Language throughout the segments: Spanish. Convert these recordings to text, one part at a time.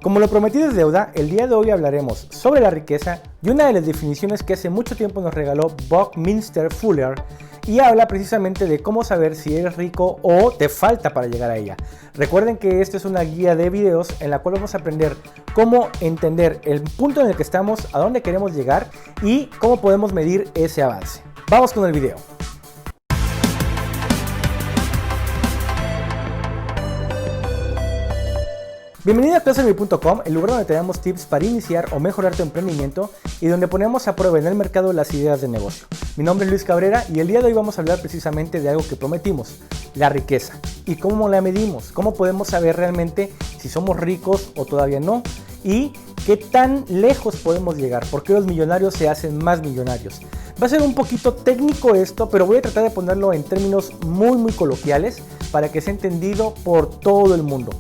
Como lo prometido es deuda, el día de hoy hablaremos sobre la riqueza y una de las definiciones que hace mucho tiempo nos regaló Buckminster Fuller, y habla precisamente de cómo saber si eres rico o te falta para llegar a ella. Recuerden que esto es una guía de videos en la cual vamos a aprender cómo entender el punto en el que estamos, a dónde queremos llegar y cómo podemos medir ese avance. Vamos con el video. Bienvenido a Closemi.com, el lugar donde te damos tips para iniciar o mejorar tu emprendimiento y donde ponemos a prueba en el mercado las ideas de negocio. Mi nombre es Luis Cabrera y el día de hoy vamos a hablar precisamente de algo que prometimos, la riqueza. Y cómo la medimos, cómo podemos saber realmente si somos ricos o todavía no y qué tan lejos podemos llegar, por qué los millonarios se hacen más millonarios. Va a ser un poquito técnico esto, pero voy a tratar de ponerlo en términos muy coloquiales para que sea entendido por todo el mundo.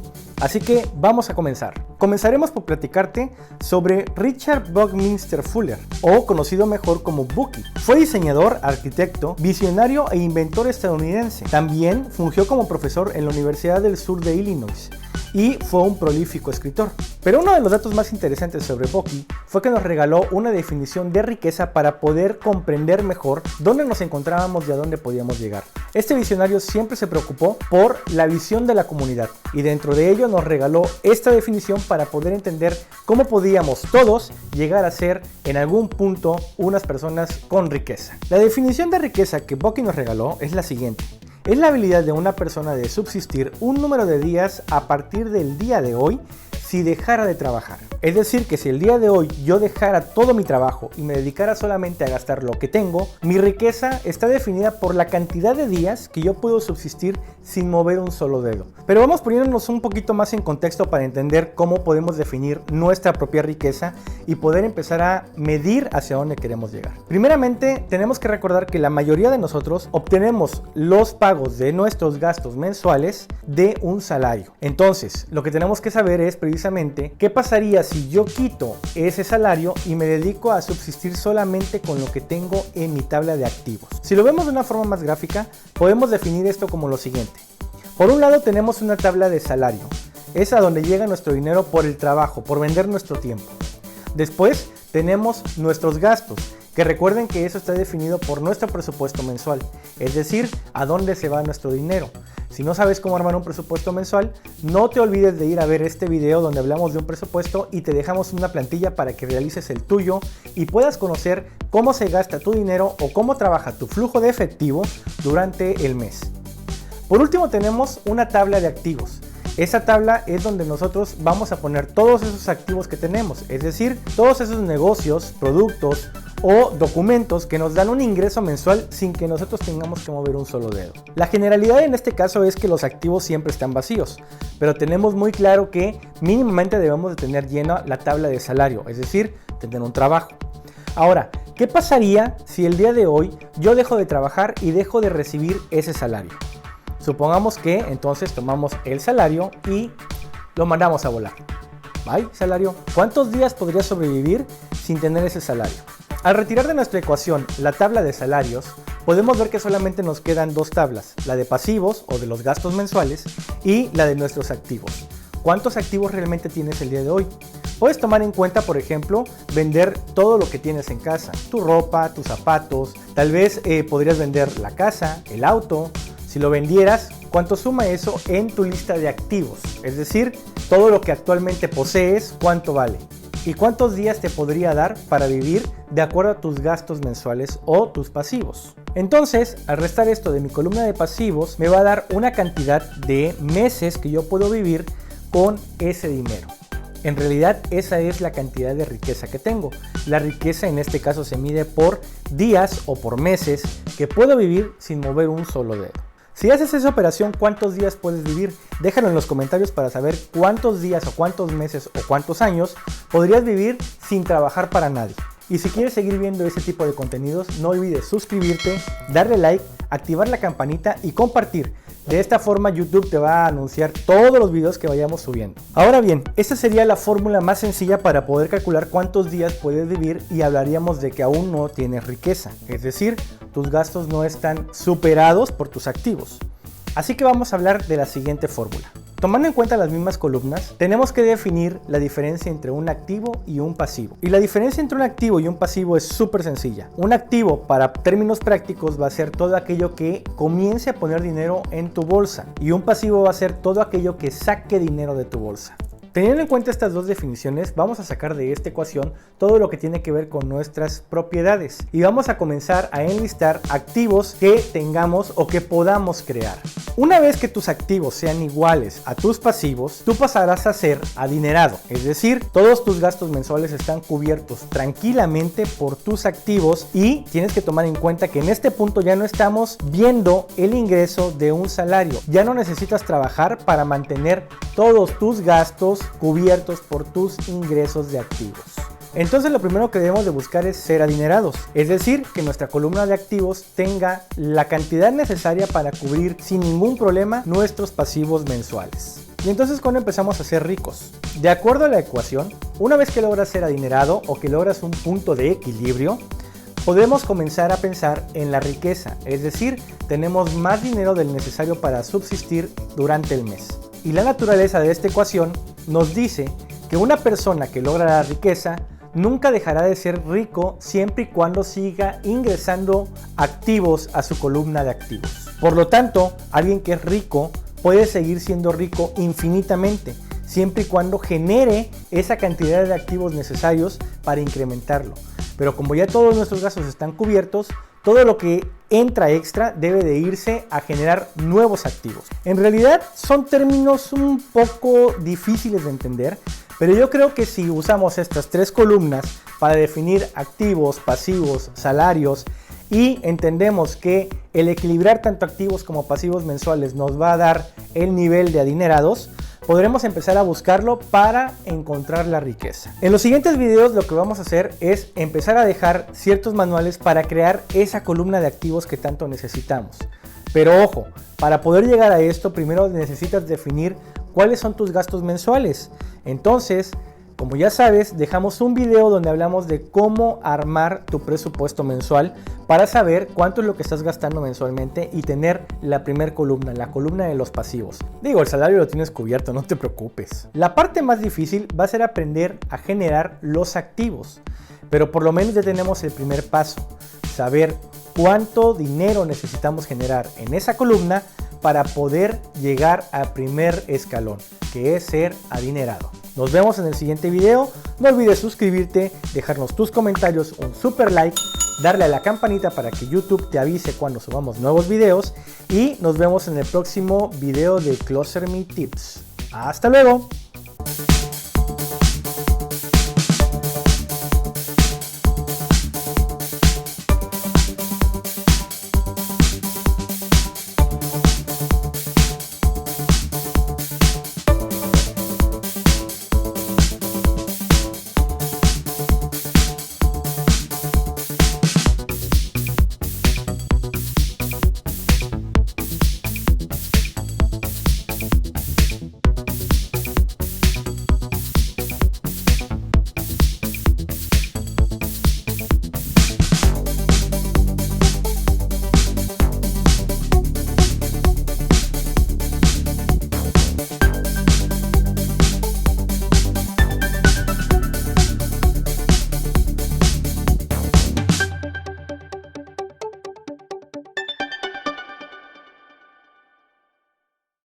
Así que vamos a comenzar. Comenzaremos por platicarte sobre Richard Buckminster Fuller, o conocido mejor como Bucky. Fue diseñador, arquitecto, visionario e inventor estadounidense. También fungió como profesor en la Universidad del Sur de Illinois y fue un prolífico escritor. Pero uno de los datos más interesantes sobre Bucky fue que nos regaló una definición de riqueza para poder comprender mejor dónde nos encontrábamos y a dónde podíamos llegar. Este visionario siempre se preocupó por la visión de la comunidad y dentro de ello nos regaló esta definición para poder entender cómo podíamos todos llegar a ser en algún punto unas personas con riqueza. La definición de riqueza que Bucky nos regaló es la siguiente. Es la habilidad de una persona de subsistir un número de días a partir del día de hoy si dejara de trabajar. Es decir, que si el día de hoy yo dejara todo mi trabajo y me dedicara solamente a gastar lo que tengo, mi riqueza está definida por la cantidad de días que yo puedo subsistir sin mover un solo dedo. Pero vamos poniéndonos un poquito más en contexto para entender cómo podemos definir nuestra propia riqueza y poder empezar a medir hacia dónde queremos llegar. Primeramente, tenemos que recordar que la mayoría de nosotros obtenemos los pagos de nuestros gastos mensuales de un salario. Entonces, lo que tenemos que saber es precisamente qué pasaría si yo quito ese salario y me dedico a subsistir solamente con lo que tengo en mi tabla de activos. Si lo vemos de una forma más gráfica, podemos definir esto como lo siguiente. Por un lado tenemos una tabla de salario, es a donde llega nuestro dinero por el trabajo, por vender nuestro tiempo. Después tenemos nuestros gastos, que recuerden que eso está definido por nuestro presupuesto mensual, es decir, a dónde se va nuestro dinero. Si no sabes cómo armar un presupuesto mensual, no te olvides de ir a ver este video donde hablamos de un presupuesto y te dejamos una plantilla para que realices el tuyo y puedas conocer cómo se gasta tu dinero o cómo trabaja tu flujo de efectivo durante el mes. Por último tenemos una tabla de activos. Esa tabla es donde nosotros vamos a poner todos esos activos que tenemos, es decir, todos esos negocios, productos o documentos que nos dan un ingreso mensual sin que nosotros tengamos que mover un solo dedo. La generalidad en este caso es que los activos siempre están vacíos, pero tenemos muy claro que mínimamente debemos de tener llena la tabla de salario, es decir, tener un trabajo. Ahora, ¿qué pasaría si el día de hoy yo dejo de trabajar y dejo de recibir ese salario? Supongamos que entonces tomamos el salario y lo mandamos a volar. Bye, salario. ¿Cuántos días podría sobrevivir sin tener ese salario? Al retirar de nuestra ecuación la tabla de salarios, podemos ver que solamente nos quedan dos tablas, la de pasivos o de los gastos mensuales y la de nuestros activos. ¿Cuántos activos realmente tienes el día de hoy? Puedes tomar en cuenta, por ejemplo, vender todo lo que tienes en casa, tu ropa, tus zapatos, tal vez podrías vender la casa, el auto. Si lo vendieras, ¿cuánto suma eso en tu lista de activos? Es decir, todo lo que actualmente posees, ¿cuánto vale? ¿Y cuántos días te podría dar para vivir de acuerdo a tus gastos mensuales o tus pasivos? Entonces, al restar esto de mi columna de pasivos, me va a dar una cantidad de meses que yo puedo vivir con ese dinero. En realidad, esa es la cantidad de riqueza que tengo. La riqueza en este caso se mide por días o por meses que puedo vivir sin mover un solo dedo. Si haces esa operación, ¿cuántos días puedes vivir? Déjalo en los comentarios para saber cuántos días o cuántos meses o cuántos años podrías vivir sin trabajar para nadie. Y si quieres seguir viendo ese tipo de contenidos, no olvides suscribirte, darle like, activar la campanita y compartir. De esta forma YouTube te va a anunciar todos los videos que vayamos subiendo. Ahora bien, esta sería la fórmula más sencilla para poder calcular cuántos días puedes vivir y hablaríamos de que aún no tienes riqueza. Es decir, tus gastos no están superados por tus activos. Así que vamos a hablar de la siguiente fórmula. Tomando en cuenta las mismas columnas, tenemos que definir la diferencia entre un activo y un pasivo. Y la diferencia entre un activo y un pasivo es súper sencilla. Un activo, para términos prácticos, va a ser todo aquello que comience a poner dinero en tu bolsa. Y un pasivo va a ser todo aquello que saque dinero de tu bolsa. Teniendo en cuenta estas dos definiciones, vamos a sacar de esta ecuación todo lo que tiene que ver con nuestras propiedades y vamos a comenzar a enlistar activos que tengamos o que podamos crear. Una vez que tus activos sean iguales a tus pasivos, tú pasarás a ser adinerado, es decir, todos tus gastos mensuales están cubiertos tranquilamente por tus activos y tienes que tomar en cuenta que en este punto ya no estamos viendo el ingreso de un salario, ya no necesitas trabajar para mantener todos tus gastos cubiertos por tus ingresos de activos. Entonces lo primero que debemos de buscar es ser adinerados, es decir, que nuestra columna de activos tenga la cantidad necesaria para cubrir sin ningún problema nuestros pasivos mensuales. Y entonces cuando empezamos a ser ricos, de acuerdo a la ecuación, una vez que logras ser adinerado o que logras un punto de equilibrio, podemos comenzar a pensar en la riqueza, es decir, tenemos más dinero del necesario para subsistir durante el mes. Y la naturaleza de esta ecuación nos dice que una persona que logra la riqueza nunca dejará de ser rico siempre y cuando siga ingresando activos a su columna de activos. Por lo tanto, alguien que es rico puede seguir siendo rico infinitamente, siempre y cuando genere esa cantidad de activos necesarios para incrementarlo. Pero como ya todos nuestros gastos están cubiertos, todo lo que entra extra debe de irse a generar nuevos activos. En realidad son términos un poco difíciles de entender, pero yo creo que si usamos estas tres columnas para definir activos, pasivos, salarios y entendemos que el equilibrar tanto activos como pasivos mensuales nos va a dar el nivel de adinerados, podremos empezar a buscarlo para encontrar la riqueza. En los siguientes videos lo que vamos a hacer es empezar a dejar ciertos manuales para crear esa columna de activos que tanto necesitamos. Pero ojo, para poder llegar a esto primero necesitas definir cuáles son tus gastos mensuales. Entonces, como ya sabes, dejamos un video donde hablamos de cómo armar tu presupuesto mensual para saber cuánto es lo que estás gastando mensualmente y tener la primera columna, la columna de los pasivos. Digo, el salario lo tienes cubierto, no te preocupes. La parte más difícil va a ser aprender a generar los activos, pero por lo menos ya tenemos el primer paso, saber cuánto dinero necesitamos generar en esa columna para poder llegar al primer escalón, que es ser adinerado. Nos vemos en el siguiente video. No olvides suscribirte, dejarnos tus comentarios, un super like, darle a la campanita para que YouTube te avise cuando subamos nuevos videos y nos vemos en el próximo video de Closer Me Tips. ¡Hasta luego!